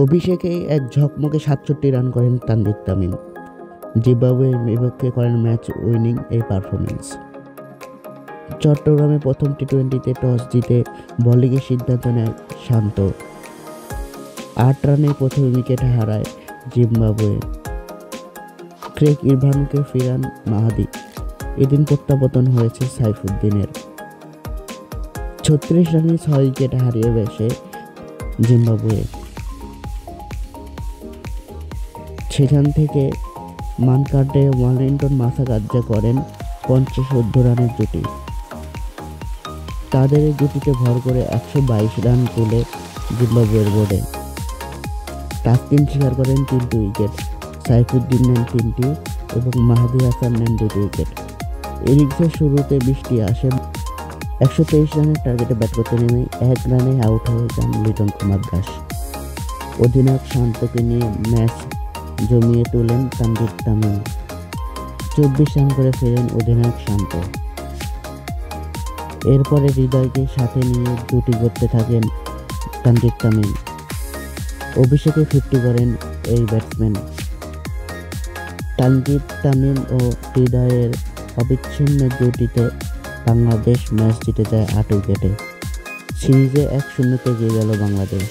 অভিষেকেই এক ঝকমকে ৬৭ রান করেন তানজিদ তামিম। জিম্বাবুয়ের বিপক্ষে করেন ম্যাচ উইনিং এই পারফরম্যান্স। চট্টগ্রামে প্রথম টি-20তে টস জিতে বোলিংয়ের সিদ্ধান্ত নেয় শান্ত। ৮ রানে প্রথম উইকেট হারায় জিম্বাবুয়ে। ক্রেগ ইরভানকে ফিরান মাহাদি। এদিন প্রত্যাবর্তন হয়েছে সাইফুদ্দিনের। ৩৬ রানে ৬ উইকেট হারিয়ে বসে জিম্বাবুয়ে। সেখান থেকে মানকার্ডে ওয়েলিংটন মাসাকাদজা করেন ৫০ রানের জুটি। তাদের এই জুটিতে ভর করে ১২২ রান তুলে জিম্বাবুয়ের বোর্ডে। তাসকিন শিকার করেন ৩টি উইকেট, সাইফুদ্দিন নেন ৩টি এবং মাহাদি হাসান নেন ২টি উইকেট। ইনিংসের শুরুতে বৃষ্টি আসে। ১২৩ রানের টার্গেটে ব্যাট করতে নেমে ১ রানে আউট হয়ে যান লিটন কুমার দাস। অধিনায়ক শান্তকে নিয়ে ম্যাচ জমিয়ে তোলেন তানজিদ তামিম। ২৪ রান করে ফেরেন অধিনায়ক শান্ত। এরপরে হৃদয়কে সাথে নিয়ে জুটি করতে থাকেন তানজিদ তামিম। অভিষেকে 50 করেন এই ব্যাটসম্যান। তানজিদ তামিম ও হৃদয়ের অবিচ্ছিন্ন জুটিতে বাংলাদেশ ম্যাচ জিতে যায় ৮ উইকেটে। সিরিজে ১-০ এগিয়ে গেল বাংলাদেশ।